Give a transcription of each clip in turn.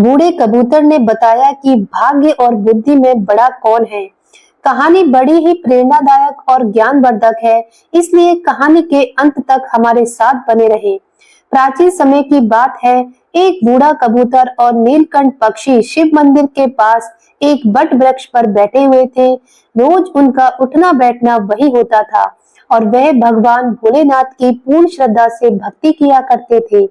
बूढ़े कबूतर ने बताया कि भाग्य और बुद्धि में बड़ा कौन है। कहानी बड़ी ही प्रेरणादायक और ज्ञानवर्धक है, इसलिए कहानी के अंत तक हमारे साथ बने रहें। प्राचीन समय की बात है, एक बूढ़ा कबूतर और नीलकंठ पक्षी शिव मंदिर के पास एक बट वृक्ष पर बैठे हुए थे। रोज उनका उठना बैठना वही होता था और वह भगवान भोलेनाथ की पूर्ण श्रद्धा से भक्ति किया करते थे।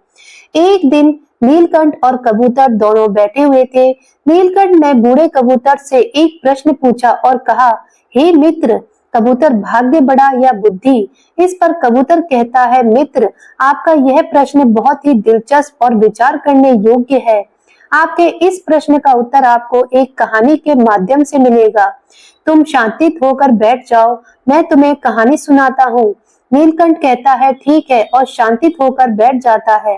एक दिन नीलकंठ और कबूतर दोनों बैठे हुए थे। नीलकंठ ने बूढ़े कबूतर से एक प्रश्न पूछा और कहा, हे मित्र, कबूतर भाग्य बड़ा या बुद्धि? इस पर कबूतर कहता है, मित्र, आपका यह प्रश्न बहुत ही दिलचस्प और विचार करने योग्य है। आपके इस प्रश्न का उत्तर आपको एक कहानी के माध्यम से मिलेगा। तुम शांतित होकर बैठ जाओ, मैं तुम्हें कहानी सुनाता हूँ। नीलकंठ कहता है, ठीक है, और शांतित होकर बैठ जाता है।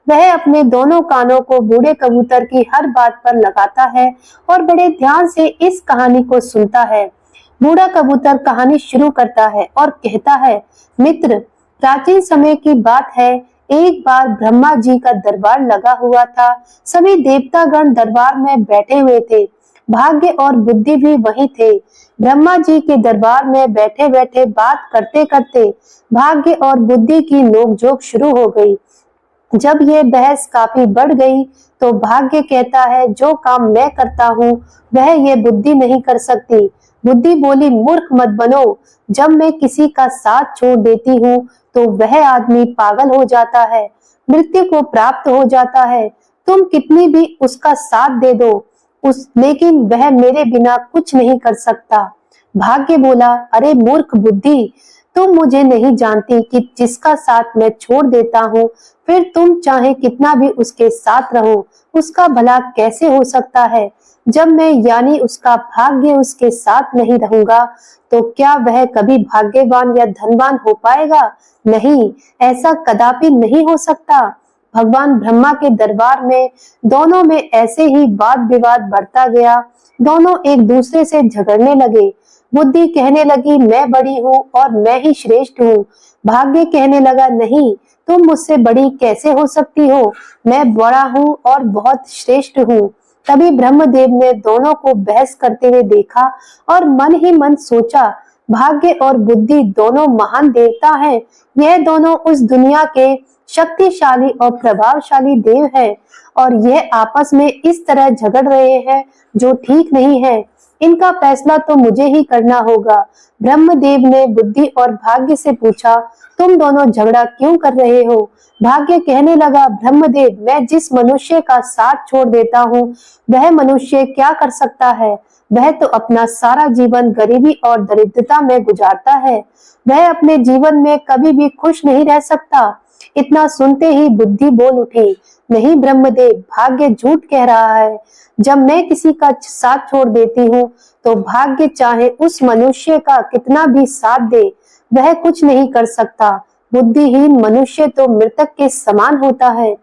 वह अपने दोनों कानों को बूढ़े कबूतर की हर बात पर लगाता है और बड़े ध्यान से इस कहानी को सुनता है। बूढ़ा कबूतर कहानी शुरू करता है और कहता है, मित्र, प्राचीन समय की बात है। एक बार ब्रह्मा जी का दरबार लगा हुआ था। सभी देवतागण दरबार में बैठे हुए थे। भाग्य और बुद्धि भी वही थे। ब्रह्मा जी के दरबार में बैठे बैठे बात करते करते भाग्य और बुद्धि की नोकझोंक शुरू हो गई। जब ये बहस काफी बढ़ गई तो भाग्य कहता है, जो काम मैं करता हूँ वह ये बुद्धि नहीं कर सकती। बुद्धि बोली, मूर्ख मत बनो। जब मैं किसी का साथ छोड़ देती हूँ तो वह आदमी पागल हो जाता है, मृत्यु को प्राप्त हो जाता है। तुम कितनी भी उसका साथ दे दो लेकिन वह मेरे बिना कुछ नहीं कर सकता। भाग्य बोला, अरे मूर्ख बुद्धि, तुम मुझे नहीं जानती कि जिसका साथ मैं छोड़ देता हूँ फिर तुम चाहे कितना भी उसके साथ रहो उसका भला कैसे हो सकता है। जब मैं यानी उसका भाग्य उसके साथ नहीं रहूंगा तो क्या वह कभी भाग्यवान या धनवान हो पाएगा? नहीं, ऐसा कदापि नहीं हो सकता। भगवान ब्रह्मा के दरबार में दोनों में ऐसे ही वाद विवाद बढ़ता गया। दोनों एक दूसरे से झगड़ने लगे। बुद्धि कहने लगी, मैं बड़ी हूँ और मैं ही श्रेष्ठ हूँ। भाग्य कहने लगा, नहीं, तुम मुझसे बड़ी कैसे हो सकती हो, मैं बड़ा हूँ और बहुत श्रेष्ठ हूँ। तभी ब्रह्मदेव ने दोनों को बहस करते हुए देखा और मन ही मन सोचा, भाग्य और बुद्धि दोनों महान देवता हैं। यह दोनों उस दुनिया के शक्तिशाली और प्रभावशाली देव हैं और यह आपस में इस तरह झगड़ रहे हैं जो ठीक नहीं है। इनका फैसला तो मुझे ही करना होगा। ब्रह्मदेव ने बुद्धि और भाग्य से पूछा, तुम दोनों झगड़ा क्यों कर रहे हो? भाग्य कहने लगा, ब्रह्मदेव, मैं जिस मनुष्य का साथ छोड़ देता हूँ वह मनुष्य क्या कर सकता है? वह तो अपना सारा जीवन गरीबी और दरिद्रता में गुजारता है। वह अपने जीवन में कभी भी खुश नहीं रह सकता। इतना सुनते ही बुद्धि बोल उठी, नहीं ब्रह्मदेव, भाग्य झूठ कह रहा है। जब मैं किसी का साथ छोड़ देती हूँ तो भाग्य चाहे उस मनुष्य का कितना भी साथ दे वह कुछ नहीं कर सकता। बुद्धिहीन मनुष्य तो मृतक के समान होता है।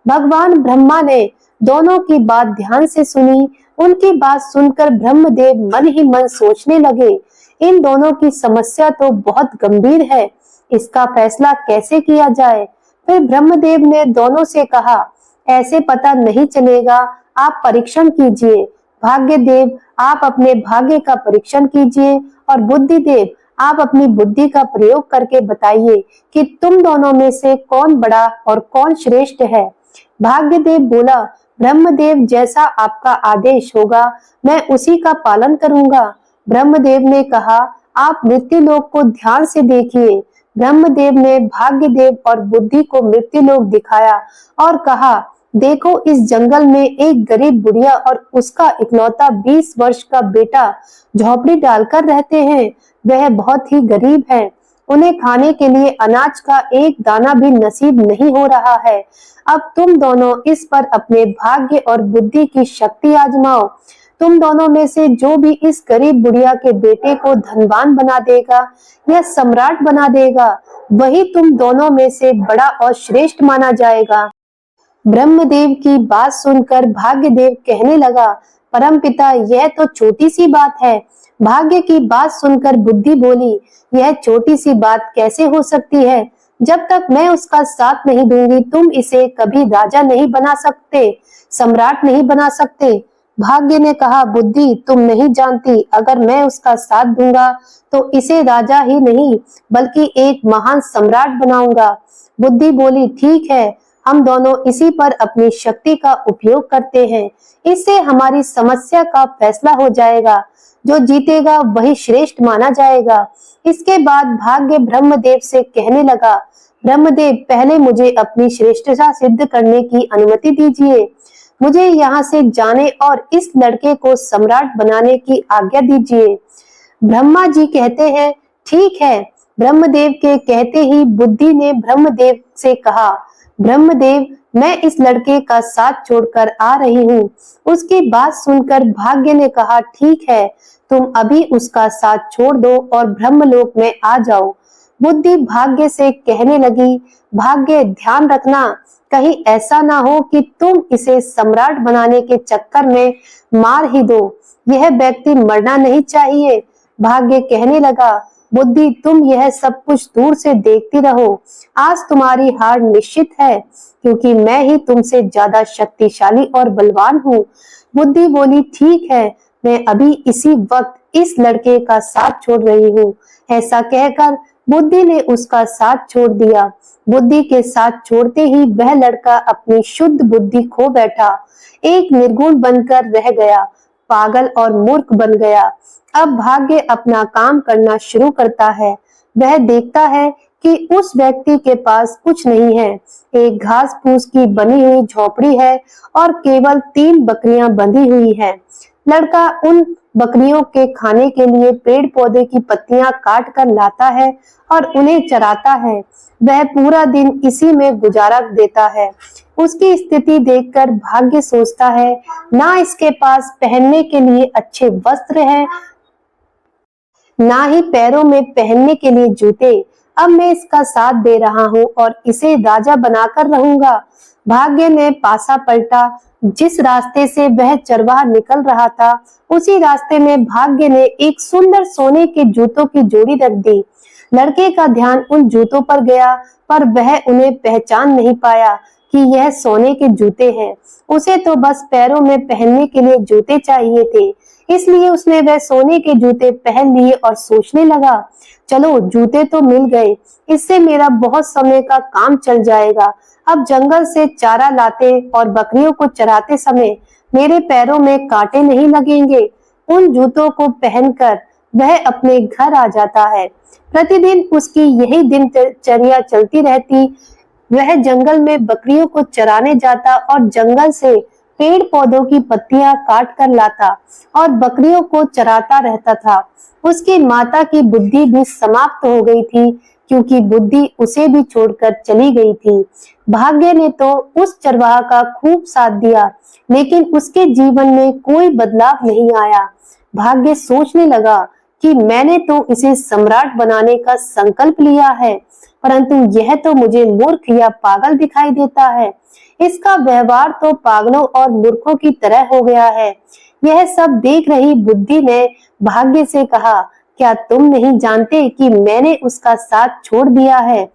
भगवान ब्रह्मा ने दोनों की बात ध्यान से सुनी। उनकी बात सुनकर ब्रह्मदेव मन ही मन सोचने लगे, इन दोनों की समस्या तो बहुत गंभीर है, इसका फैसला कैसे किया जाए? फिर ब्रह्मदेव ने दोनों से कहा, ऐसे पता नहीं चलेगा, आप परीक्षण कीजिए। भाग्य देव, आप अपने भाग्य का परीक्षण कीजिए और बुद्धि देव, आप अपनी बुद्धि का प्रयोग करके बताइए कि तुम दोनों में से कौन बड़ा और कौन श्रेष्ठ है। भाग्य देव बोला, ब्रह्मदेव, जैसा आपका आदेश होगा मैं उसी का पालन करूंगा। ब्रह्मदेव ने कहा, आप मृत्युलोक को ध्यान से देखिए। ब्रह्मदेव ने भाग्यदेव और बुद्धि को मृत्युलोक दिखाया और कहा, देखो, इस जंगल में एक गरीब बुढ़िया और उसका इकलौता 20 वर्ष का बेटा झोपड़ी डालकर रहते हैं। वह बहुत ही गरीब हैं। उन्हें खाने के लिए अनाज का एक दाना भी नसीब नहीं हो रहा है। अब तुम दोनों इस पर अपने भाग्य और बुद्धि की शक्ति आजमाओ। तुम दोनों में से जो भी इस गरीब बुढ़िया के बेटे को धनवान बना देगा या सम्राट बना देगा वही तुम दोनों में से बड़ा और श्रेष्ठ माना जाएगा। ब्रह्मदेव की बात सुनकर भाग्यदेव कहने लगा, परमपिता, यह तो छोटी सी बात है। भाग्य की बात सुनकर बुद्धि बोली, यह छोटी सी बात कैसे हो सकती है? जब तक मैं उसका साथ नहीं दूंगी तुम इसे कभी राजा नहीं बना सकते, सम्राट नहीं बना सकते। भाग्य ने कहा, बुद्धि तुम नहीं जानती, अगर मैं उसका साथ दूंगा तो इसे राजा ही नहीं बल्कि एक महान सम्राट बनाऊंगा। बुद्धि बोली, ठीक है, हम दोनों इसी पर अपनी शक्ति का उपयोग करते हैं, इससे हमारी समस्या का फैसला हो जाएगा, जो जीतेगा वही श्रेष्ठ माना जाएगा। इसके बाद भाग्य ब्रह्मदेव से कहने लगा, ब्रह्मदेव, पहले मुझे अपनी श्रेष्ठता सिद्ध करने की अनुमति दीजिए, मुझे यहाँ से जाने और इस लड़के को सम्राट बनाने की आज्ञा दीजिए। ब्रह्मा जी कहते हैं, ठीक है। ब्रह्मदेव के कहते ही बुद्धि ने ब्रह्मदेव से कहा, ब्रह्मदेव, मैं इस लड़के का साथ छोड़कर आ रही हूँ। उसकी बात सुनकर भाग्य ने कहा, ठीक है, तुम अभी उसका साथ छोड़ दो और ब्रह्मलोक में आ जाओ। बुद्धि भाग्य से कहने लगी, भाग्य, ध्यान रखना, कहीं ऐसा ना हो कि तुम इसे सम्राट बनाने के चक्कर में मार ही दो, यह व्यक्ति मरना नहीं चाहिए। भाग्य कहने लगा, बुद्धि, तुम यह सब कुछ दूर से देखती रहो, आज तुम्हारी हार निश्चित है, क्योंकि मैं ही तुमसे ज्यादा शक्तिशाली और बलवान हूँ। बुद्धि बोली, ठीक है, मैं अभी इसी वक्त इस लड़के का साथ छोड़ रही हूँ। ऐसा कहकर बुद्धि ने उसका साथ छोड़ दिया। बुद्धि के साथ छोड़ते ही वह लड़का अपनी शुद्ध बुद्धि खो बैठा, एक निर्गुण बनकर रह गया, पागल और मूर्ख बन गया। अब भाग्य अपना काम करना शुरू करता है। वह देखता है कि उस व्यक्ति के पास कुछ नहीं है, एक घास फूस की बनी हुई झोपड़ी है और केवल 3 बकरियां बंधी हुई है। लड़का उन बकरियों के खाने के लिए पेड़ पौधे की पत्तियां काट कर लाता है और उन्हें चराता है। वह पूरा दिन इसी में गुजारा देता है। उसकी स्थिति देखकर भाग्य सोचता है, ना इसके पास पहनने के लिए अच्छे वस्त्र हैं, ना ही पैरों में पहनने के लिए जूते। अब मैं इसका साथ दे रहा हूँ और इसे राजा बनाकर रहूंगा। भाग्य ने पासा पलटा। जिस रास्ते से वह चरवाहा निकल रहा था, उसी रास्ते में भाग्य ने एक सुंदर सोने के जूतों की जोड़ी रख दी। लड़के का ध्यान उन जूतों पर गया, पर वह उन्हें पहचान नहीं पाया कि यह सोने के जूते हैं। उसे तो बस पैरों में पहनने के लिए जूते चाहिए थे, इसलिए उसने वह सोने के जूते पहन लिए और सोचने लगा, चलो जूते तो मिल गए, इससे मेरा बहुत समय का काम चल जाएगा। अब जंगल से चारा लाते और बकरियों को चराते समय मेरे पैरों में कांटे नहीं लगेंगे। उन जूतों को पहनकर वह अपने घर आ जाता है। प्रतिदिन उसकी यही दिनचर्या चलती रहती। वह जंगल में बकरियों को चराने जाता और जंगल से पेड़ पौधों की पत्तियां काट कर लाता और बकरियों को चराता रहता था। उसकी माता की बुद्धि भी समाप्त हो गई थी, क्योंकि बुद्धि उसे भी छोड़कर चली गई थी। भाग्य ने तो उस चरवाहा का खूब साथ दिया, लेकिन उसके जीवन में कोई बदलाव नहीं आया। भाग्य सोचने लगा कि मैंने तो इसे सम्राट बनाने का संकल्प लिया है, परंतु यह तो मुझे मूर्ख या पागल दिखाई देता है। इसका व्यवहार तो पागलों और मूर्खों की तरह हो गया है। यह सब देख रही बुद्धि ने भाग्य से कहा, क्या तुम नहीं जानते कि मैंने उसका साथ छोड़ दिया है?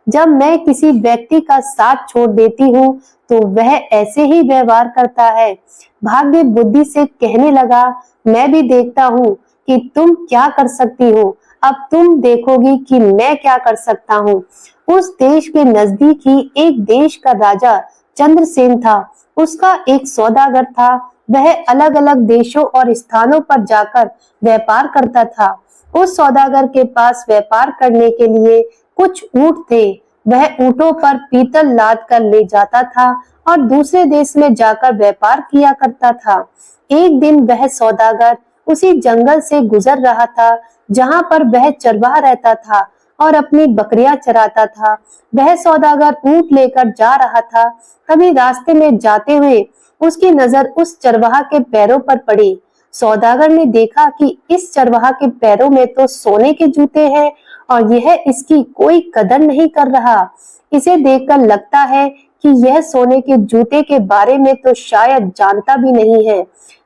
जब मैं किसी व्यक्ति का साथ छोड़ देती हूँ तो वह ऐसे ही व्यवहार करता है। भाग्य बुद्धि से कहने लगा, मैं भी देखता हूँ कि तुम क्या कर सकती हो, अब तुम देखोगी कि मैं क्या कर सकता हूँ। उस देश के नजदीक ही एक देश का राजा चंद्रसेन था। उसका एक सौदागर था। वह अलग अलग देशों और स्थानों पर जाकर व्यापार करता था। उस सौदागर के पास व्यापार करने के लिए कुछ ऊंट थे। वह ऊंटों पर पीतल लाद कर ले जाता था और दूसरे देश में जाकर व्यापार किया करता था। एक दिन वह सौदागर उसी जंगल से गुजर रहा था जहां पर वह चरवाहा रहता था और अपनी बकरियां चराता था। वह सौदागर ऊंट लेकर जा रहा था। तभी रास्ते में जाते हुए उसकी नजर उस चरवाहा के पैरों पर पड़ी। सौदागर ने देखा कि इस चरवाहा के पैरों में तो सोने के जूते हैं और यह इसकी कोई कदर नहीं कर रहा। इसे देखकर लगता है कि यह सोने के जूते के बारे में तो शायद जानता भी नहीं है।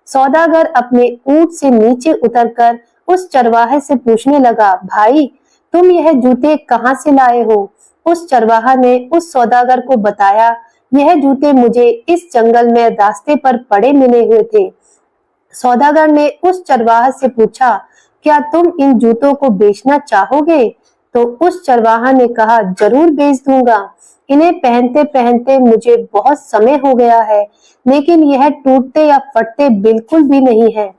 सौदागर अपने ऊंट से नीचे उतरकर उस चरवाहे से पूछने लगा, भाई, तुम यह जूते कहाँ से लाए हो? उस चरवाहा ने उस सौदागर को बताया, यह जूते मुझे इस जंगल में रास्ते पर पड़े मिले हुए थे। सौदागर ने उस चरवाहा से पूछा, क्या तुम इन जूतों को बेचना चाहोगे? तो उस चरवाहा ने कहा, जरूर बेच दूंगा। इन्हें पहनते पहनते मुझे बहुत समय हो गया है, लेकिन यह टूटते या फटते बिल्कुल भी नहीं है।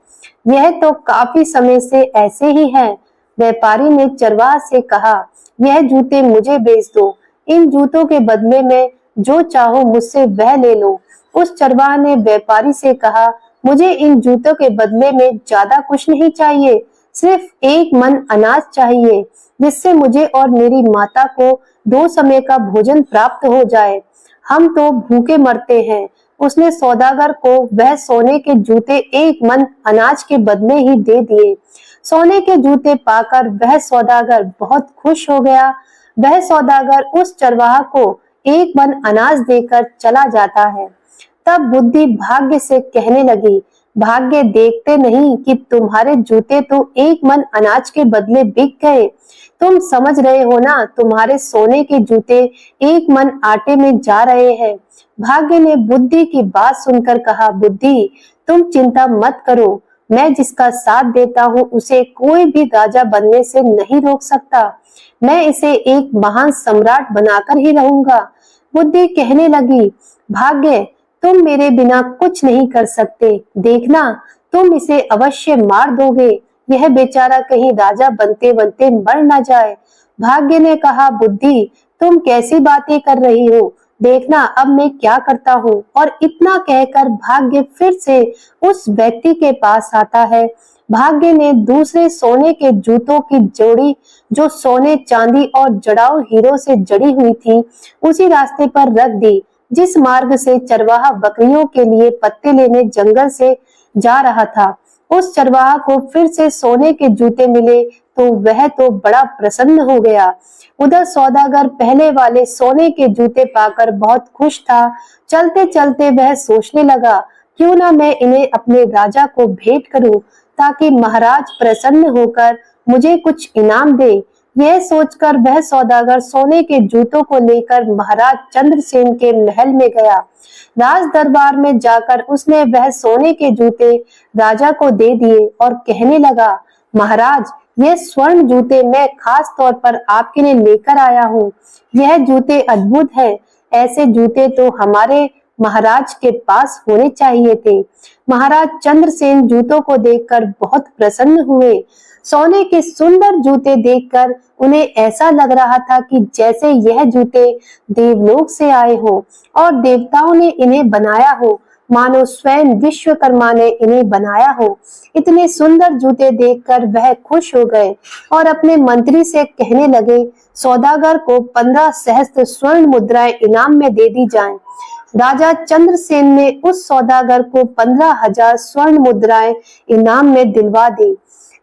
यह तो काफी समय से ऐसे ही है। व्यापारी ने चरवाहा से कहा, यह जूते मुझे बेच दो। इन जूतों के बदले में जो चाहो मुझसे वह ले लो। उस चरवाहा ने व्यापारी से कहा, मुझे इन जूतों के बदले में ज्यादा कुछ नहीं चाहिए, सिर्फ एक मन अनाज चाहिए, जिससे मुझे और मेरी माता को 2 समय का भोजन प्राप्त हो जाए। हम तो भूखे मरते हैं। उसने सौदागर को वह सोने के जूते एक मन अनाज के बदले ही दे दिए। सोने के जूते पाकर वह सौदागर बहुत खुश हो गया। वह सौदागर उस चरवाहा को एक मन अनाज देकर चला जाता है। तब बुद्धि भाग्य से कहने लगी, भाग्य देखते नहीं कि तुम्हारे जूते तो एक मन अनाज के बदले बिक गए। तुम समझ रहे हो ना, तुम्हारे सोने के जूते एक मन आटे में जा रहे हैं। भाग्य ने बुद्धि की बात सुनकर कहा, बुद्धि तुम चिंता मत करो, मैं जिसका साथ देता हूँ उसे कोई भी राजा बनने से नहीं रोक सकता। मैं इसे एक महान सम्राट बनाकर ही रहूंगा। बुद्धि कहने लगी, भाग्य तुम मेरे बिना कुछ नहीं कर सकते। देखना, तुम इसे अवश्य मार दोगे। यह बेचारा कहीं राजा बनते बनते मर ना जाए। भाग्य ने कहा, बुद्धि तुम कैसी बातें कर रही हो, देखना अब मैं क्या करता हूँ। और इतना कहकर भाग्य फिर से उस व्यक्ति के पास आता है। भाग्य ने दूसरे सोने के जूतों की जोड़ी, जो सोने चांदी और जड़ाऊ हीरो से जड़ी हुई थी, उसी रास्ते पर रख दी जिस मार्ग से चरवाहा बकरियों के लिए पत्ते लेने जंगल से जा रहा था। उस चरवाहा को फिर से सोने के जूते मिले तो वह तो बड़ा प्रसन्न हो गया। उधर सौदागर पहले वाले सोने के जूते पाकर बहुत खुश था। चलते चलते वह सोचने लगा, क्यों ना मैं इन्हें अपने राजा को भेंट करूं, ताकि महाराज प्रसन्न होकर मुझे कुछ इनाम दे। यह सोचकर वह सौदागर सोने के जूतों को लेकर महाराज चंद्रसेन के महल में गया। राज दरबार में जाकर उसने वह सोने के जूते राजा को दे दिए और कहने लगा, महाराज ये स्वर्ण जूते मैं खास तौर पर आपके लिए लेकर आया हूँ। यह जूते अद्भुत है। ऐसे जूते तो हमारे महाराज के पास होने चाहिए थे। महाराज चंद्रसेन जूतों को देखकर बहुत प्रसन्न हुए। सोने के सुंदर जूते देखकर उन्हें ऐसा लग रहा था कि जैसे यह जूते देवलोक से आए हो और देवताओं ने इन्हें बनाया हो, मानो स्वयं विश्वकर्मा ने इन्हें बनाया हो। इतने सुंदर जूते देखकर वह खुश हो गए और अपने मंत्री से कहने लगे, सौदागर को 15 सहस्त्र स्वर्ण मुद्राएं इनाम में दे दी जाएं। राजा चंद्रसेन ने उस सौदागर को 15,000 स्वर्ण मुद्राएं इनाम में दिलवा दी।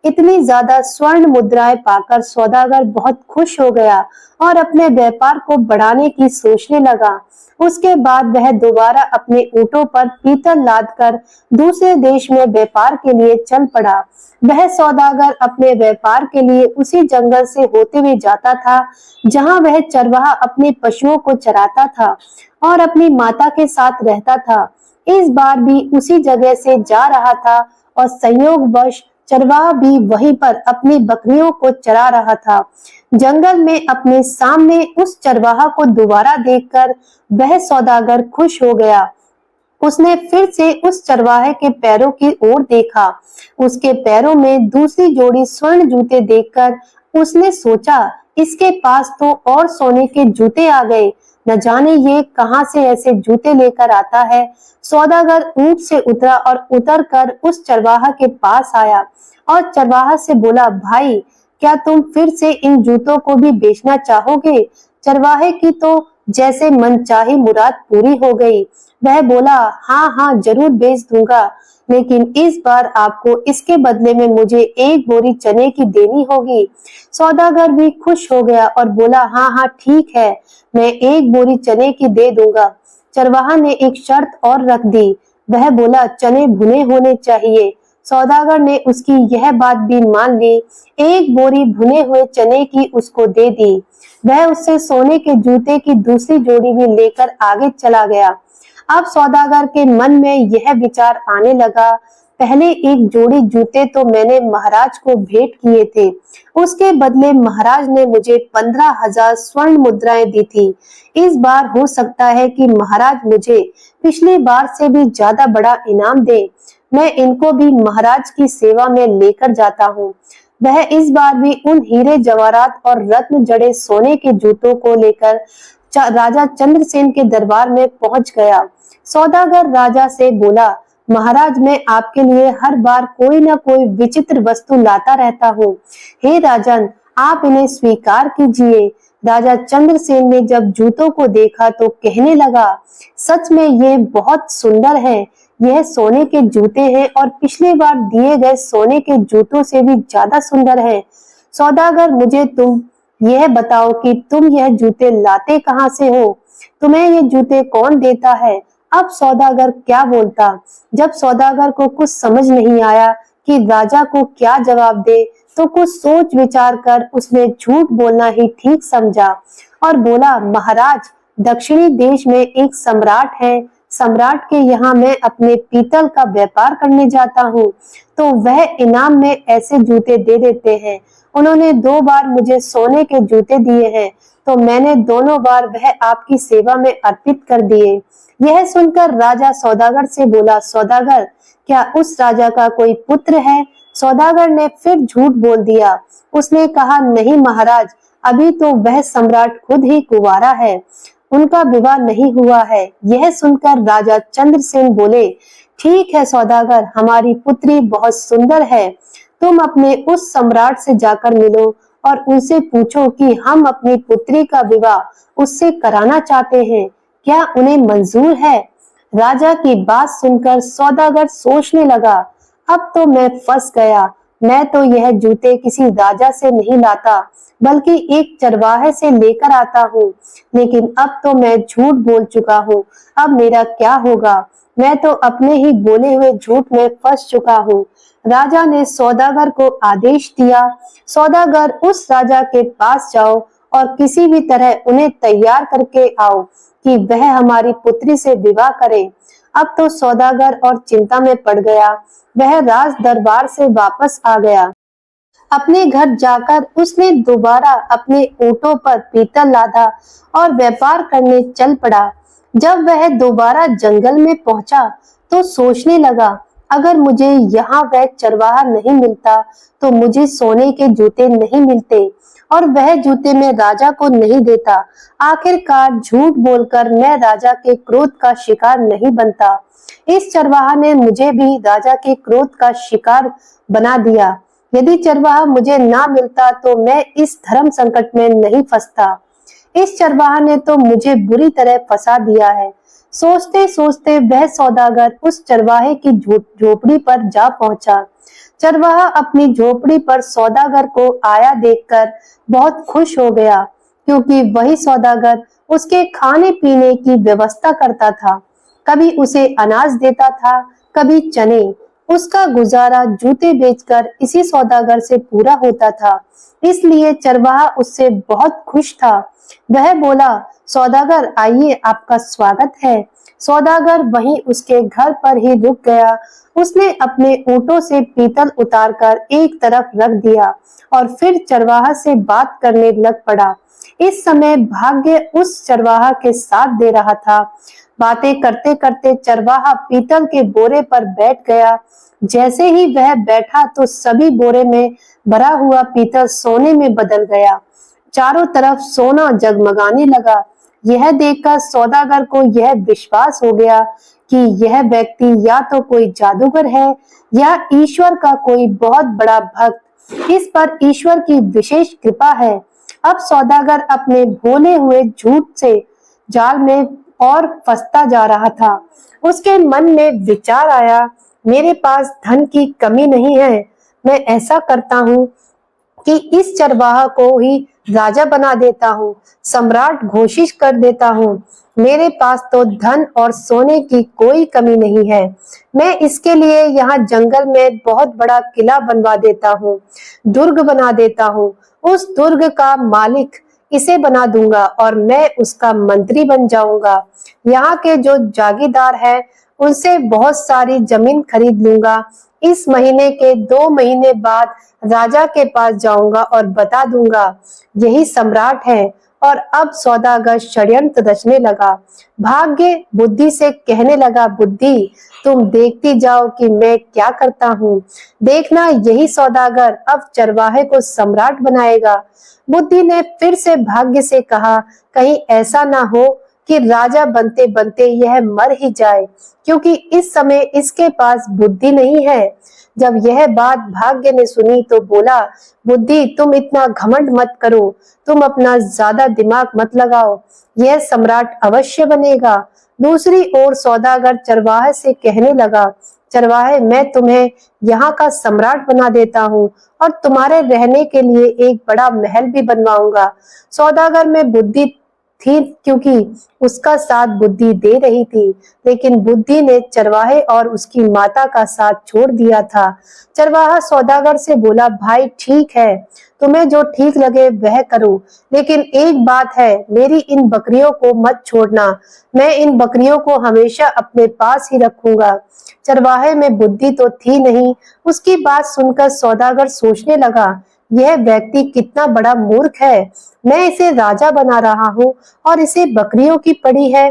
इतनी ज्यादा स्वर्ण मुद्राएं पाकर सौदागर बहुत खुश हो गया और अपने व्यापार को बढ़ाने की सोचने लगा। उसके बाद वह दोबारा अपने ऊंटों पर पीतल लादकर दूसरे देश में व्यापार के लिए चल पड़ा। वह सौदागर अपने व्यापार के लिए उसी जंगल से होते हुए जाता था जहां वह चरवाहा अपने पशुओं को चराता था और अपनी माता के साथ रहता था। इस बार भी उसी जगह से जा रहा था और संयोगवश चरवाहा भी वहीं पर अपनी बकरियों को चरा रहा था। जंगल में अपने सामने उस चरवाहा को दोबारा देखकर वह सौदागर खुश हो गया। उसने फिर से उस चरवाहे के पैरों की ओर देखा। उसके पैरों में दूसरी जोड़ी स्वर्ण जूते देखकर उसने सोचा, इसके पास तो और सोने के जूते आ गए। न जाने ये कहां से ऐसे जूते लेकर आता है। सौदागर ऊंट से उतरा और उतरकर उस चरवाहा के पास आया और चरवाहा से बोला, भाई क्या तुम फिर से इन जूतों को भी बेचना चाहोगे? चरवाहे की तो जैसे मनचाही मुराद पूरी हो गई। वह बोला, हाँ हाँ जरूर बेच दूंगा, लेकिन इस बार आपको इसके बदले में मुझे 1 बोरी चने की देनी होगी। सौदागर भी खुश हो गया और बोला, हाँ हाँ ठीक है, मैं 1 बोरी चने की दे दूंगा। चरवाहा ने एक शर्त और रख दी। वह बोला, चने भुने होने चाहिए। सौदागर ने उसकी यह बात भी मान ली। एक बोरी भुने हुए चने की उसको दे दी। वह उससे सोने के जूते की दूसरी जोड़ी भी लेकर आगे चला गया। अब सौदागर के मन में यह विचार आने लगा, पहले एक जोड़ी जूते तो मैंने महाराज को भेंट किए थे, उसके बदले महाराज ने मुझे 15,000 स्वर्ण मुद्राएं दी थी। इस बार हो सकता है कि महाराज मुझे पिछली बार से भी ज्यादा बड़ा इनाम दे। मैं इनको भी महाराज की सेवा में लेकर जाता हूँ। वह इस बार भी उन हीरे जवाहरात और रत्न जड़े सोने के जूतों को लेकर राजा चंद्रसेन के दरबार में पहुंच गया। सौदागर राजा से बोला, महाराज मैं आपके लिए हर बार कोई न कोई विचित्र वस्तु लाता रहता हूँ। हे राजन, आप इन्हें स्वीकार कीजिए। राजा चंद्रसेन ने जब जूतों को देखा तो कहने लगा, सच में ये बहुत सुंदर है। यह सोने के जूते हैं और पिछली बार दिए गए सोने के जूतों से भी ज्यादा सुंदर है। सौदागर, मुझे तुम यह बताओ कि तुम यह जूते लाते कहाँ से हो? तुम्हें ये जूते कौन देता है? अब सौदागर क्या बोलता। जब सौदागर को कुछ समझ नहीं आया कि राजा को क्या जवाब दे, तो कुछ सोच विचार कर उसने झूठ बोलना ही ठीक समझा और बोला, महाराज दक्षिणी देश में एक सम्राट है। सम्राट के यहाँ मैं अपने पीतल का व्यापार करने जाता हूँ, तो वह इनाम में ऐसे जूते दे देते हैं। उन्होंने 2 बार मुझे सोने के जूते दिए हैं, तो मैंने दोनों बार वह आपकी सेवा में अर्पित कर दिए। यह सुनकर राजा सौदागर से बोला, सौदागर क्या उस राजा का कोई पुत्र है? सौदागर ने फिर झूठ बोल दिया। उसने कहा, नहीं महाराज, अभी तो वह सम्राट खुद ही कुंवारा है, उनका विवाह नहीं हुआ है। यह सुनकर राजा चंद्रसेन बोले, ठीक है सौदागर, हमारी पुत्री बहुत सुंदर है। तुम अपने उस सम्राट से जाकर मिलो और उनसे पूछो कि हम अपनी पुत्री का विवाह उससे कराना चाहते हैं, क्या उन्हें मंजूर है? राजा की बात सुनकर सौदागर सोचने लगा, अब तो मैं फंस गया। मैं तो यह जूते किसी राजा से नहीं लाता, बल्कि एक चरवाहे से लेकर आता हूँ। लेकिन अब तो मैं झूठ बोल चुका हूँ, अब मेरा क्या होगा? मैं तो अपने ही बोले हुए झूठ में फंस चुका हूँ। राजा ने सौदागर को आदेश दिया, सौदागर उस राजा के पास जाओ और किसी भी तरह उन्हें तैयार करके आओ कि वह हमारी पुत्री से विवाह करे। अब तो सौदागर और चिंता में पड़ गया। वह राज दरबार से वापस आ गया। अपने घर जाकर उसने दोबारा अपने ऊंटों पर पीतल लादा और व्यापार करने चल पड़ा। जब वह दोबारा जंगल में पहुंचा तो सोचने लगा, अगर मुझे यहाँ वह चरवाहा नहीं मिलता तो मुझे सोने के जूते नहीं मिलते और वह जूते मैं राजा को नहीं देता। आखिरकार झूठ बोलकर मैं राजा के क्रोध का शिकार नहीं बनता। इस चरवाहा ने मुझे भी राजा के क्रोध का शिकार बना दिया। यदि चरवाहा मुझे ना मिलता तो मैं इस धर्म संकट में नहीं फंसता। इस चरवाहा ने तो मुझे बुरी तरह फंसा दिया है। सोचते सोचते वह सौदागर उस चरवाहे की झोपड़ी पर जा पहुंचा। चरवाहा अपनी झोपड़ी पर सौदागर को आया देखकर बहुत खुश हो गया, क्योंकि वही सौदागर उसके खाने पीने की व्यवस्था करता था। कभी उसे अनाज देता था, कभी चने। उसका गुजारा जूते बेचकर इसी सौदागर से पूरा होता था, इसलिए चरवाहा उससे बहुत खुश था। वह बोला, सौदागर आइए, आपका स्वागत है। सौदागर वहीं उसके घर पर ही रुक गया। उसने अपने ऊंटों से पीतल उतारकर एक तरफ रख दिया और फिर चरवाहा से बात करने लग पड़ा। इस समय भाग्य उस चरवाहा के साथ दे रहा था। बातें करते करते चरवाहा पीतल के बोरे पर बैठ गया। जैसे ही वह बैठा तो सभी बोरे में भरा हुआ पीतल सोने में बदल गया। चारों तरफ सोना जगमगाने लगा। यह देखकर सौदागर को यह विश्वास हो गया कि यह व्यक्ति या तो कोई जादूगर है या ईश्वर का कोई बहुत बड़ा भक्त। इस पर ईश्वर की विशेष कृपा है। अब सौदागर अपने भोले हुए झूठ से जाल में और फंसता जा रहा था। उसके मन में विचार आया, मेरे पास धन की कमी नहीं है। मैं ऐसा करता हूँ कि इस चरवाहा को ही राजा बना देता हूँ, सम्राट घोषित कर देता हूँ। मेरे पास तो धन और सोने की कोई कमी नहीं है। मैं इसके लिए यहाँ जंगल में बहुत बड़ा किला बनवा देता हूँ, दुर्ग बना देता हूँ। उस दुर्ग का मालिक इसे बना दूंगा और मैं उसका मंत्री बन जाऊंगा। यहाँ के जो जागीरदार हैं उनसे बहुत सारी जमीन खरीद लूंगा। इस महीने के 2 महीने बाद राजा के पास जाऊंगा और बता दूंगा यही सम्राट है। और अब सौदागर षड्यंत्र रचने लगा। भाग्य बुद्धि से कहने लगा, बुद्धि तुम देखती जाओ कि मैं क्या करता हूँ। देखना यही सौदागर अब चरवाहे को सम्राट बनाएगा। बुद्धि ने फिर से भाग्य से कहा, कहीं ऐसा ना हो कि राजा बनते बनते यह मर ही जाए, क्योंकि इस समय इसके पास बुद्धि नहीं है। जब यह बात भाग्य ने सुनी तो बोला, बुद्धि तुम इतना घमंड मत करो, तुम अपना ज्यादा दिमाग मत लगाओ, यह सम्राट अवश्य बनेगा। दूसरी ओर सौदागर चरवाहे से कहने लगा, चरवाहे मैं तुम्हें यहाँ का सम्राट बना देता हूँ और तुम्हारे रहने के लिए एक बड़ा महल भी बनवाऊंगा। सौदागर में बुद्धि थी क्योंकि उसका साथ बुद्धि दे रही थी, लेकिन बुद्धि ने चरवाहे और उसकी माता का साथ छोड़ दिया था। चरवाहा सौदागर से बोला, भाई ठीक है, तुम्हें जो ठीक लगे वह करो, लेकिन एक बात है, मेरी इन बकरियों को मत छोड़ना। मैं इन बकरियों को हमेशा अपने पास ही रखूंगा। चरवाहे में बुद्धि तो थी नहीं। उसकी बात सुनकर सौदागर सोचने लगा, यह व्यक्ति कितना बड़ा मूर्ख है। मैं इसे राजा बना रहा हूँ और इसे बकरियों की पड़ी है।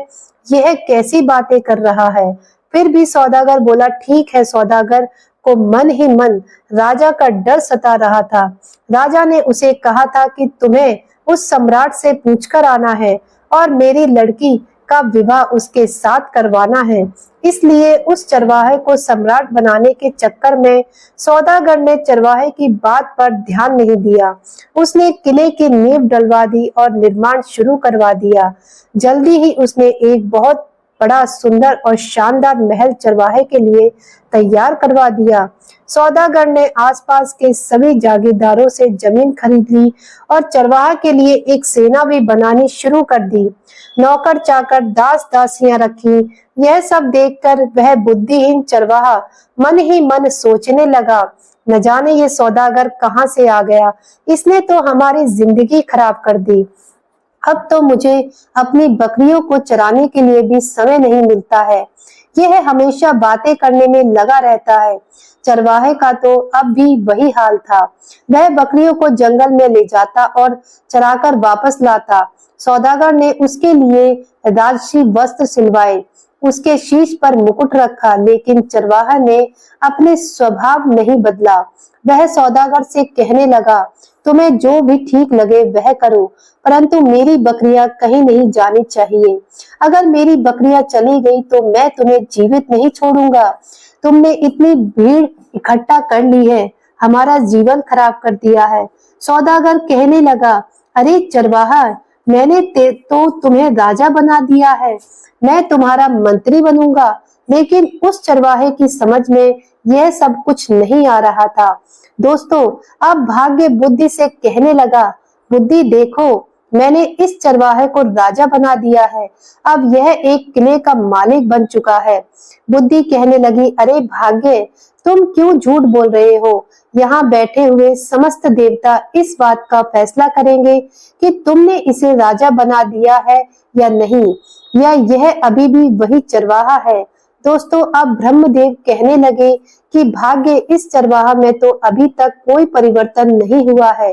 यह कैसी बातें कर रहा है। फिर भी सौदागर बोला, ठीक है। सौदागर को मन ही मन राजा का डर सता रहा था। राजा ने उसे कहा था कि तुम्हें उस सम्राट से पूछकर आना है और मेरी लड़की का विवाह उसके साथ करवाना है। इसलिए उस चरवाहे को सम्राट बनाने के चक्कर में सौदागर ने चरवाहे की बात पर ध्यान नहीं दिया। उसने किले की नींव डलवा दी और निर्माण शुरू करवा दिया। जल्दी ही उसने एक बहुत बड़ा सुंदर और शानदार महल चरवाहे के लिए तैयार करवा दिया। सौदागर ने आसपास के सभी जागीरदारों से जमीन खरीद ली और चरवाहा के लिए एक सेना भी बनानी शुरू कर दी। नौकर चाकर दास दासियां रखी। यह सब देखकर वह बुद्धिहीन चरवाहा मन ही मन सोचने लगा, न जाने ये सौदागर कहाँ से आ गया, इसने तो हमारी जिंदगी खराब कर दी। अब तो मुझे अपनी बकरियों को चराने के लिए भी समय नहीं मिलता है। यह हमेशा बातें करने में लगा रहता है। चरवाहे का तो अब भी वही हाल था। वह बकरियों को जंगल में ले जाता और चराकर वापस लाता। सौदागर ने उसके लिए राजसी वस्त्र सिलवाए, उसके शीश पर मुकुट रखा, लेकिन चरवाहा ने अपने स्वभाव नहीं बदला। वह सौदागर से कहने लगा, तुम्हें जो भी ठीक लगे वह करो, परंतु मेरी बकरियां कहीं नहीं जानी चाहिए। अगर मेरी बकरियां चली गई तो मैं तुम्हें जीवित नहीं छोड़ूंगा। तुमने इतनी भीड़ इकट्ठा कर ली है, हमारा जीवन खराब कर दिया है। सौदागर कहने लगा, अरे चरवाहा, मैंने तो तुम्हें राजा बना दिया है, मैं तुम्हारा मंत्री बनूंगा। लेकिन उस चरवाहे की समझ में यह सब कुछ नहीं आ रहा था। दोस्तों, अब भाग्य बुद्धि से कहने लगा, बुद्धि देखो, मैंने इस चरवाहे को राजा बना दिया है। अब यह एक किले का मालिक बन चुका है। बुद्धि कहने लगी, अरे भाग्य, तुम क्यों झूठ बोल रहे हो? यहाँ बैठे हुए समस्त देवता इस बात का फैसला करेंगे कि तुमने इसे राजा बना दिया है या नहीं, या यह अभी भी वही चरवाहा है। दोस्तों, अब ब्रह्मदेव कहने लगे कि भाग्य, इस चरवाहा में तो अभी तक कोई परिवर्तन नहीं हुआ है।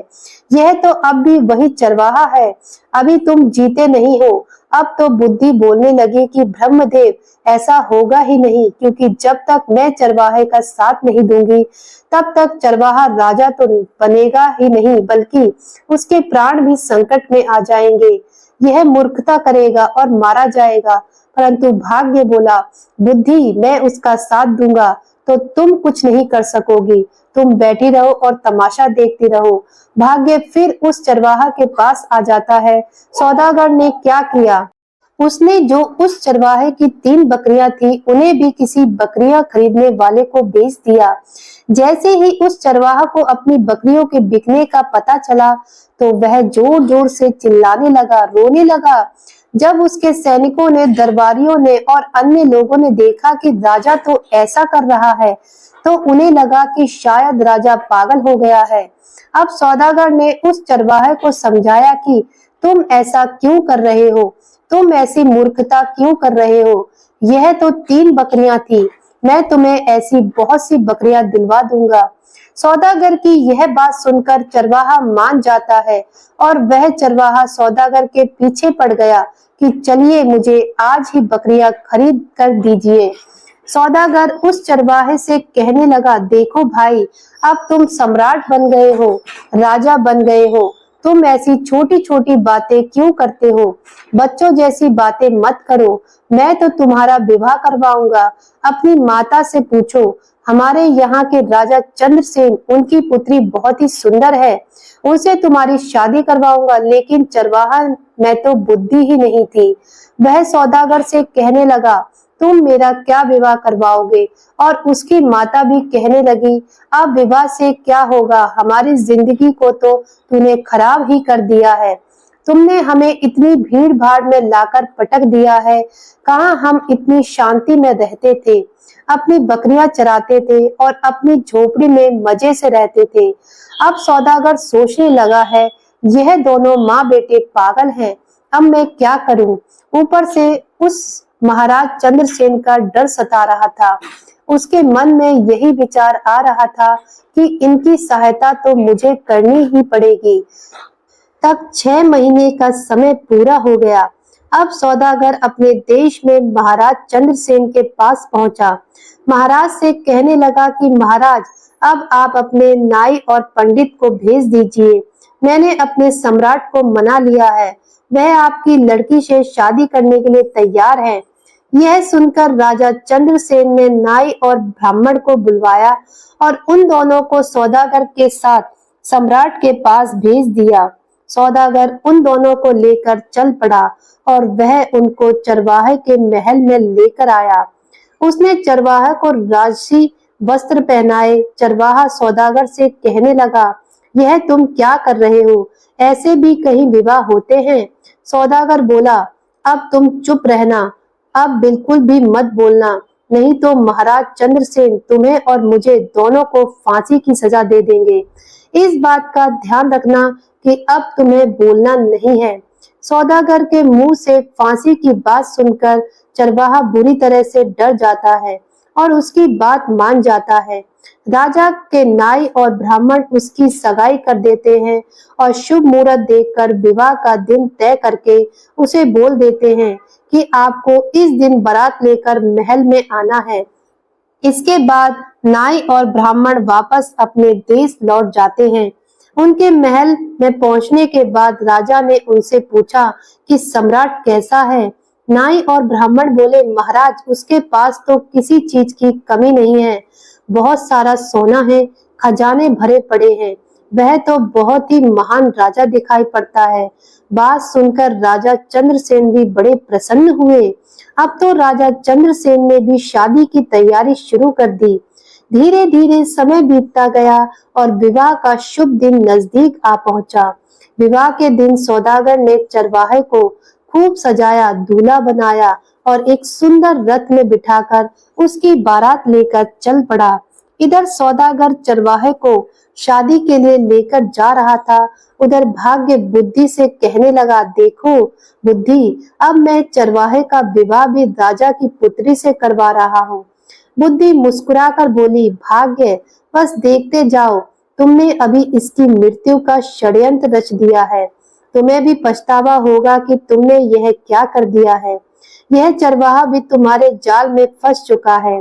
यह तो अब भी वही चरवाहा है। अभी तुम जीते नहीं हो। अब तो बुद्धि बोलने लगी कि ब्रह्मदेव, ऐसा होगा ही नहीं, क्योंकि जब तक मैं चरवाहे का साथ नहीं दूंगी तब तक चरवाहा राजा तो बनेगा ही नहीं, बल्कि उसके प्राण भी संकट में आ जाएंगे। यह मूर्खता करेगा और मारा जाएगा। परंतु भाग्य बोला, बुद्धि, मैं उसका साथ दूंगा तो तुम कुछ नहीं कर सकोगी। तुम बैठी रहो और तमाशा देखती रहो। भाग्य फिर उस चरवाहा के पास आ जाता है। सौदागर ने क्या किया? उसने जो उस चरवाहे की 3 बकरियां थी उन्हें भी किसी बकरियां खरीदने वाले को बेच दिया। जैसे ही उस चरवाहा को अपनी बकरियों के बिकने का पता चला तो वह जोर जोर से चिल्लाने लगा, रोने लगा। जब उसके सैनिकों ने, दरबारियों ने और अन्य लोगों ने देखा कि राजा तो ऐसा कर रहा है तो उन्हें लगा कि शायद राजा पागल हो गया है। अब सौदागर ने उस चरवाहे को समझाया कि तुम ऐसा क्यों कर रहे हो, तुम ऐसी मूर्खता क्यों कर रहे हो? यह तो 3 बकरियां थी, मैं तुम्हें ऐसी बहुत सी बकरियां दिलवा दूंगा। सौदागर की यह बात सुनकर चरवाहा मान जाता है और वह चरवाहा सौदागर के पीछे पड़ गया कि चलिए मुझे आज ही बकरियां खरीद कर दीजिए। सौदागर उस चरवाहे से कहने लगा, देखो भाई, अब तुम सम्राट बन गए हो, राजा बन गए हो, तुम ऐसी छोटी छोटी बातें क्यों करते हो? बच्चों जैसी बातें मत करो, मैं तो तुम्हारा विवाह करवाऊंगा। अपनी माता से पूछो, हमारे यहाँ के राजा चंद्रसेन, उनकी पुत्री बहुत ही सुंदर है, उनसे तुम्हारी शादी करवाऊंगा। लेकिन चरवाहा में तो बुद्धि ही नहीं थी। वह सौदागर से कहने लगा, तुम मेरा क्या विवाह करवाओगे? और उसकी माता भी कहने लगी, अब विवाह से क्या होगा, हमारी जिंदगी को तो तूने खराब ही कर दिया है। तुमने हमें इतनी भीड़ भाड़ में लाकर पटक दिया है, कहाँ हम इतनी शांति में रहते थे, अपनी बकरियां चराते थे और अपनी झोपड़ी में मजे से रहते थे। अब सौदागर सोचने लगा है, यह दोनों माँ बेटे पागल हैं, अब मैं क्या करूं? ऊपर से उस महाराज चंद्रसेन का डर सता रहा था। उसके मन में यही विचार आ रहा था कि इनकी सहायता तो मुझे करनी ही पड़ेगी। तब 6 महीने का समय पूरा हो गया। अब सौदागर अपने देश में महाराज चंद्रसेन के पास पहुंचा। महाराज से कहने लगा कि महाराज, अब आप अपने नाई और पंडित को भेज दीजिए। मैंने अपने सम्राट को मना लिया है, वह आपकी लड़की से शादी करने के लिए तैयार है। यह सुनकर राजा चंद्रसेन ने नाई और ब्राह्मण को बुलवाया और उन दोनों को सौदागर के साथ सम्राट के पास भेज दिया। सौदागर उन दोनों को लेकर चल पड़ा और वह उनको चरवाहे के महल में लेकर आया। उसने चरवाहे को राजसी वस्त्र पहनाए। चरवाहा सौदागर से कहने लगा, यह तुम क्या कर रहे हो? ऐसे भी कहीं विवाह होते हैं? सौदागर बोला, अब तुम चुप रहना, अब बिल्कुल भी मत बोलना, नहीं तो महाराज चंद्रसेन तुम्हें और मुझे दोनों को फांसी की सजा दे देंगे। इस बात का ध्यान रखना कि अब तुम्हें बोलना नहीं है। सौदागर के मुंह से फांसी की बात सुनकर चरवाहा बुरी तरह से डर जाता है और उसकी बात मान जाता है। राजा के नाई और ब्राह्मण उसकी सगाई कर देते हैं और शुभ मुहूर्त देखकर विवाह का दिन तय करके उसे बोल देते हैं कि आपको इस दिन बारात लेकर महल में आना है। इसके बाद नाई और ब्राह्मण वापस अपने देश लौट जाते हैं। उनके महल में पहुंचने के बाद राजा ने उनसे पूछा कि सम्राट कैसा है? नाई और ब्राह्मण बोले, महाराज, उसके पास तो किसी चीज की कमी नहीं है, बहुत सारा सोना है, खजाने भरे पड़े हैं, वह तो बहुत ही महान राजा दिखाई पड़ता है। बात सुनकर राजा चंद्रसेन भी बड़े प्रसन्न हुए। अब तो राजा चंद्रसेन ने भी शादी की तैयारी शुरू कर दी। धीरे धीरे समय बीतता गया और विवाह का शुभ दिन नजदीक आ पहुंचा। विवाह के दिन सौदागर ने चरवाहे को खूब सजाया, दूल्हा बनाया और एक सुंदर रथ में बिठाकर उसकी बारात लेकर चल पड़ा। इधर सौदागर चरवाहे को शादी के लिए लेकर जा रहा था, उधर भाग्य बुद्धि से कहने लगा, देखो बुद्धि, अब मैं चरवाहे का विवाह भी राजा की पुत्री से करवा रहा हूँ। बुद्धि मुस्कुराकर बोली, भाग्य, बस देखते जाओ, तुमने अभी इसकी मृत्यु का षड्यंत्र रच दिया है। तुम्हें भी पछतावा होगा कि तुमने यह क्या कर दिया है। यह चरवाहा भी तुम्हारे जाल में फंस चुका है।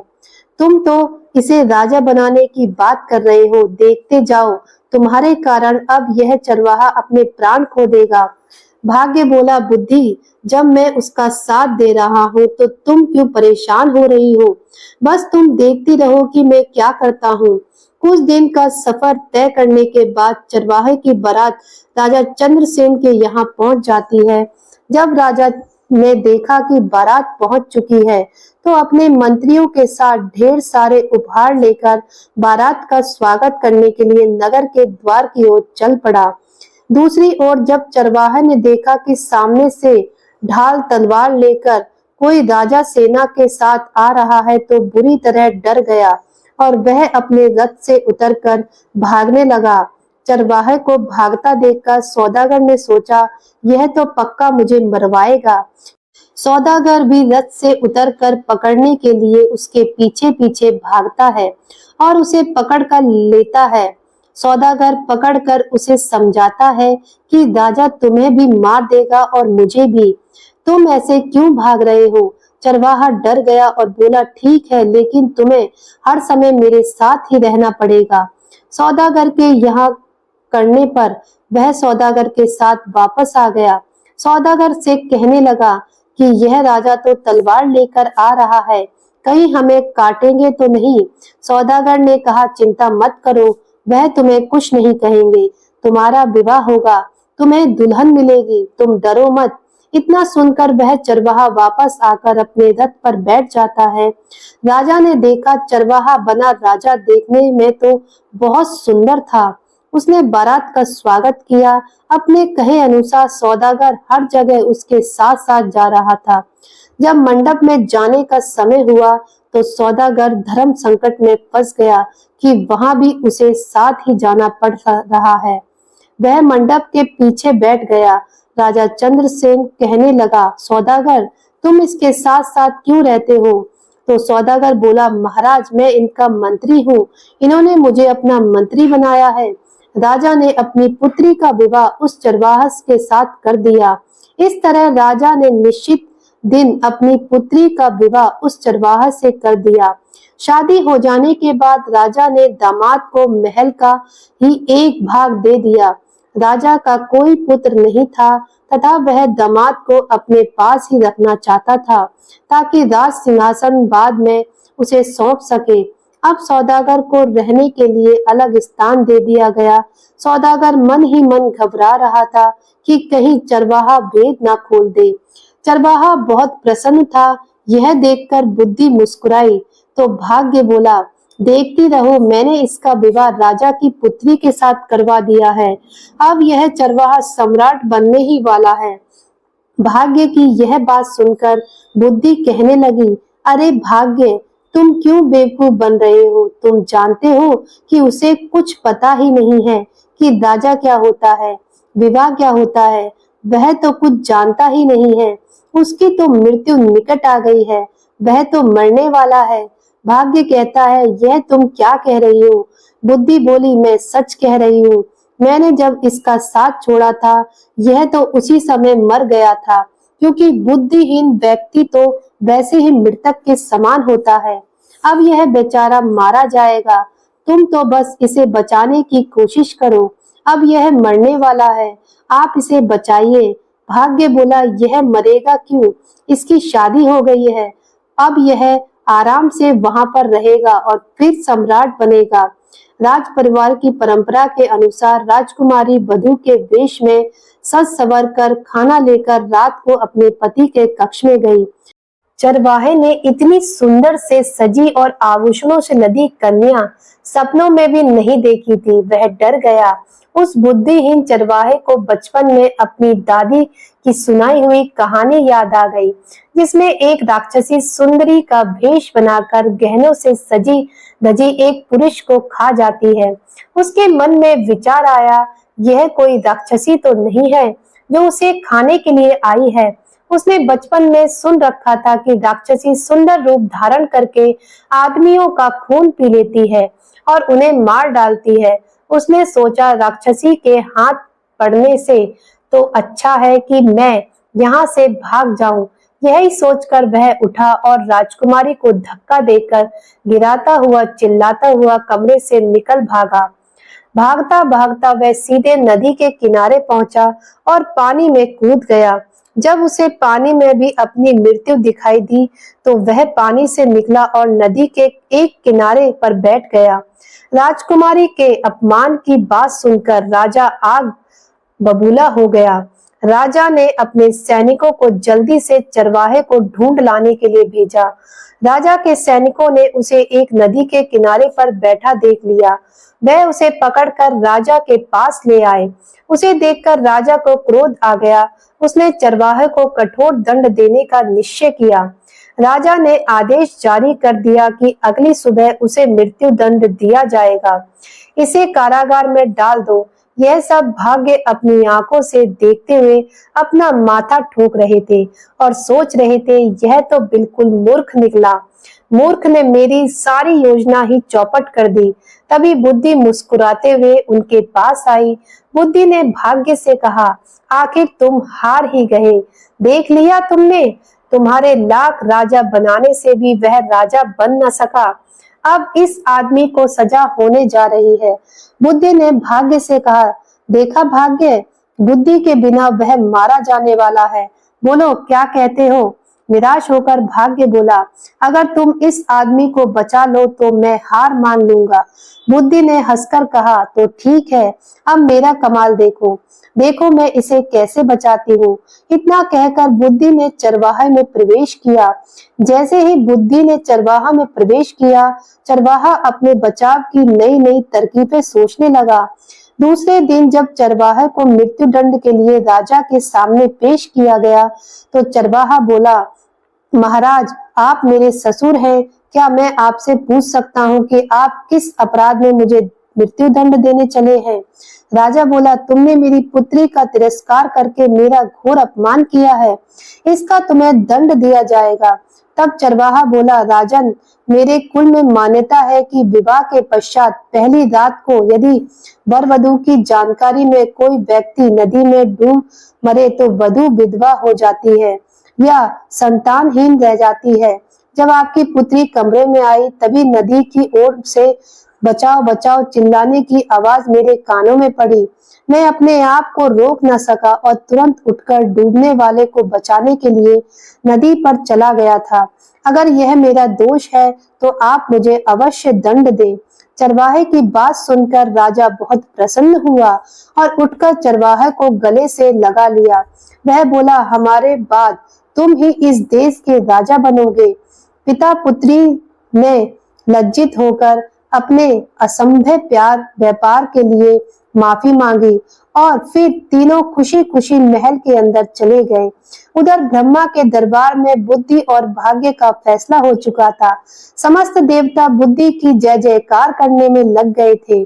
तुम तो इसे राजा बनाने की बात कर रहे हो, देखते जाओ, तुम्हारे कारण अब यह चरवाहा अपने प्राण खो देगा। भाग्य बोला, बुद्धि, जब मैं उसका साथ दे रहा हूँ तो तुम क्यों परेशान हो रही हो? बस तुम देखती रहो कि मैं क्या करता हूँ। कुछ दिन का सफर तय करने के बाद चरवाहे की बारात राजा चंद्रसेन के यहाँ पहुंच जाती है। जब राजा ने देखा कि बारात पहुंच चुकी है तो अपने मंत्रियों के साथ ढेर सारे उपहार लेकर बारात का स्वागत करने के लिए नगर के द्वार की ओर चल पड़ा। दूसरी ओर जब चरवाहे ने देखा कि सामने से ढाल तलवार लेकर कोई राजा सेना के साथ आ रहा है तो बुरी तरह डर गया और वह अपने रथ से उतरकर भागने लगा। चरवाहे को भागता देखकर सौदागर ने सोचा, यह तो पक्का मुझे मरवाएगा। सौदागर भी रथ से उतरकर पकड़ने के लिए उसके पीछे पीछे भागता है और उसे पकड़ कर लेता है। सौदागर पकड़कर उसे समझाता है कि राजा तुम्हें भी मार देगा और मुझे भी। तुम ऐसे क्यों भाग रहे हो? चरवाहा डर गया और बोला, ठीक है, लेकिन तुम्हें हर समय मेरे साथ ही रहना पड़ेगा। सौदागर के यहाँ करने पर वह सौदागर के साथ वापस आ गया। सौदागर से कहने लगा कि यह राजा तो तलवार लेकर आ रहा है, कहीं हमें काटेंगे तो नहीं। सौदागर ने कहा, चिंता मत करो, वह तुम्हें कुछ नहीं कहेंगे, तुम्हारा विवाह होगा, तुम्हें दुल्हन मिलेगी, तुम डरो मत। इतना सुनकर वह चरवाहा वापस आकर अपने रथ पर बैठ जाता है। राजा ने देखा चरवाहा बना राजा देखने में तो बहुत सुंदर था। उसने बारात का स्वागत किया। अपने कहे अनुसार सौदागर हर जगह उसके साथ साथ जा रहा था। जब मंडप में जाने का समय हुआ तो सौदागर धर्म संकट में फंस गया कि वहां भी उसे साथ ही जाना पड़ रहा है। वह मंडप के पीछे बैठ गया। राजा चंद्रसेन कहने लगा, सौदागर तुम इसके साथ साथ क्यों रहते हो? तो सौदागर बोला, महाराज मैं इनका मंत्री हूँ, इन्होंने मुझे अपना मंत्री बनाया है। राजा ने अपनी पुत्री का विवाह उस चरवाहस के साथ कर दिया। इस तरह राजा ने निश्चित दिन अपनी पुत्री का विवाह उस चरवाहा से कर दिया। शादी हो जाने के बाद राजा ने दामाद को महल का ही एक भाग दे दिया। राजा का कोई पुत्र नहीं था तथा वह दामाद को अपने पास ही रखना चाहता था ताकि राज सिंहासन बाद में उसे सौंप सके। अब सौदागर को रहने के लिए अलग स्थान दे दिया गया। सौदागर मन ही मन घबरा रहा था कि कहीं चरवाहा भेद ना खोल दे। चरवाहा बहुत प्रसन्न था। यह देखकर बुद्धि मुस्कुराई तो भाग्य बोला, देखती रहो, मैंने इसका विवाह राजा की पुत्री के साथ करवा दिया है। अब यह चरवाहा सम्राट बनने ही वाला है। भाग्य की यह बात सुनकर बुद्धि कहने लगी, अरे भाग्य, तुम क्यों बेवकूफ बन रहे हो? तुम जानते हो कि उसे कुछ पता ही नहीं है कि राजा क्या होता है, विवाह क्या होता है। वह तो कुछ जानता ही नहीं है। उसकी तो मृत्यु निकट आ गई है, वह तो मरने वाला है। भाग्य कहता है, यह तुम क्या कह रही हो? बुद्धि बोली, मैं सच कह रही हूँ। मैंने जब इसका साथ छोड़ा था, यह तो उसी समय मर गया था, क्योंकि बुद्धिहीन व्यक्ति तो वैसे ही मृतक के समान होता है। अब यह बेचारा मारा जाएगा, तुम तो बस इसे बचाने की कोशिश करो। अब यह मरने वाला है, आप इसे बचाइए। भाग्य बोला, यह मरेगा क्यों? इसकी शादी हो गई है, अब यह आराम से वहां पर रहेगा और फिर सम्राट बनेगा। राज परिवार की परंपरा के अनुसार राजकुमारी वधू के वेश में सज संवर कर खाना लेकर रात को अपने पति के कक्ष में गई। चरवाहे ने इतनी सुंदर से सजी और आभूषणों से लदी कन्या सपनों में भी नहीं देखी थी। वह डर गया। उस बुद्धिहीन चरवाहे को बचपन में अपनी दादी की सुनाई हुई कहानी याद आ गई, जिसमें एक राक्षसी सुंदरी का भेष बनाकर गहनों से सजी धजी एक पुरुष को खा जाती है। उसके मन में विचार आया, यह कोई राक्षसी तो नहीं है जो उसे खाने के लिए आई है। उसने बचपन में सुन रखा था कि राक्षसी सुंदर रूप धारण करके आदमियों का खून पी लेती है और उन्हें मार डालती है। उसने सोचा, राक्षसी के हाथ पड़ने से तो अच्छा है कि मैं यहाँ से भाग जाऊं। यही सोचकर वह उठा और राजकुमारी को धक्का देकर गिराता हुआ चिल्लाता हुआ कमरे से निकल भागा। भागता भागता वह सीधे नदी के किनारे पहुंचा और पानी में कूद गया। जब उसे पानी में भी अपनी मृत्यु दिखाई दी तो वह पानी से निकला और नदी के एक किनारे पर बैठ गया। राजकुमारी के अपमान की बात सुनकर राजा आग बबूला हो गया। राजा ने अपने सैनिकों को जल्दी से चरवाहे को ढूंढ लाने के लिए भेजा। राजा के सैनिकों ने उसे एक नदी के किनारे पर बैठा देख लिया। वह उसे पकड़कर राजा के पास ले आए। उसे देखकर राजा को क्रोध आ गया। उसने चरवाहे को कठोर दंड देने का निश्चय किया। राजा ने आदेश जारी कर दिया कि अगली सुबह उसे मृत्यु दंड दिया जाएगा। इसे कारागार में डाल दो। यह सब भाग्य अपनी आंखों से देखते हुए अपना माथा ठोक रहे थे और सोच रहे थे, यह तो बिल्कुल मूर्ख निकला। मूर्ख ने मेरी सारी योजना ही चौपट कर दी। तभी बुद्धि मुस्कुराते हुए उनके पास आई। बुद्धि ने भाग्य से कहा, आखिर तुम हार ही गए। देख लिया तुमने, तुम्हारे लाख राजा बनाने से भी वह राजा बन न सका। अब इस आदमी को सजा होने जा रही है। बुद्धि ने भाग्य से कहा, देखा भाग्य, बुद्धि के बिना वह मारा जाने वाला है। बोलो क्या कहते हो? निराश होकर भाग्य बोला, अगर तुम इस आदमी को बचा लो तो मैं हार मान लूंगा। बुद्धि ने हंसकर कहा, तो ठीक है, अब मेरा कमाल देखो। देखो मैं इसे कैसे बचाती हूँ। इतना कहकर बुद्धि ने चरवाहे में प्रवेश किया। जैसे ही बुद्धि ने चरवाहा में प्रवेश किया, चरवाहा अपने बचाव की नई नई तरकीबें सोचने लगा। दूसरे दिन जब चरवाहे को मृत्यु दंड के लिए राजा के सामने पेश किया गया, तो चरवाहा बोला, महाराज, आप मेरे ससुर हैं। क्या मैं आपसे पूछ सकता हूँ कि आप किस अपराध में मुझे मृत्यु दंड देने चले हैं? राजा बोला, तुमने मेरी पुत्री का तिरस्कार करके मेरा घोर अपमान किया है। इसका तुम्हें दंड दिया जाएगा। तब चरवाहा बोला, राजन, मेरे कुल में मान्यता है कि विवाह के पश्चात पहली रात को यदि वर वधू की जानकारी में कोई व्यक्ति नदी में डूब मरे तो वधू विधवा हो जाती है या संतानहीन रह जाती है। जब आपकी पुत्री कमरे में आई तभी नदी की ओर से बचाओ बचाओ चिल्लाने की आवाज मेरे कानों में पड़ी। मैं अपने आप को रोक न सका और तुरंत उठकर डूबने वाले को बचाने के लिए नदी पर चला गया था। अगर यह मेरा दोष है तो आप मुझे अवश्य दंड दें। चरवाहे की बात सुनकर राजा बहुत प्रसन्न हुआ और उठकर चरवाहे को गले से लगा लिया। वह बोला, हमारे बाद तुम ही इस देश के राजा बनोगे। पिता पुत्री ने लज्जित होकर अपने असंभव प्यार व्यापार के लिए माफी मांगी और फिर तीनों खुशी खुशी महल के अंदर चले गए। उधर ब्रह्मा के दरबार में बुद्धि और भाग्य का फैसला हो चुका था। समस्त देवता बुद्धि की जय जयकार करने में लग गए थे।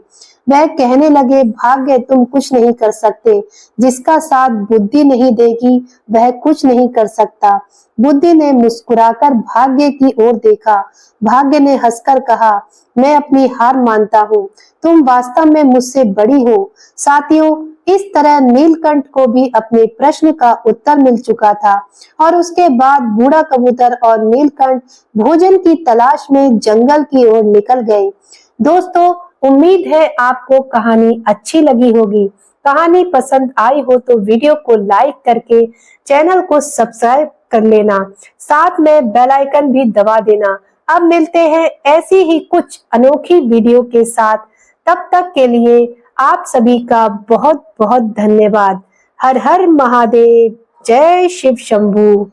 वह कहने लगे, भाग्य तुम कुछ नहीं कर सकते। जिसका साथ बुद्धि नहीं देगी वह कुछ नहीं कर सकता। बुद्धि ने मुस्कुराकर भाग्य की ओर देखा। भाग्य ने हंसकर कहा, मैं अपनी हार मानता हूँ। तुम वास्तव में मुझसे बड़ी हो। साथियों, इस तरह नीलकंठ को भी अपने प्रश्न का उत्तर मिल चुका था और उसके बाद बूढ़ा कबूतर और नीलकंठ भोजन की तलाश में जंगल की ओर निकल गए। दोस्तों, उम्मीद है आपको कहानी अच्छी लगी होगी। कहानी पसंद आई हो तो वीडियो को लाइक करके चैनल को सब्सक्राइब कर लेना, साथ में बेल आइकन भी दबा देना। अब मिलते हैं ऐसी ही कुछ अनोखी वीडियो के साथ। तब तक के लिए आप सभी का बहुत बहुत धन्यवाद। हर हर महादेव। जय शिव शंभू।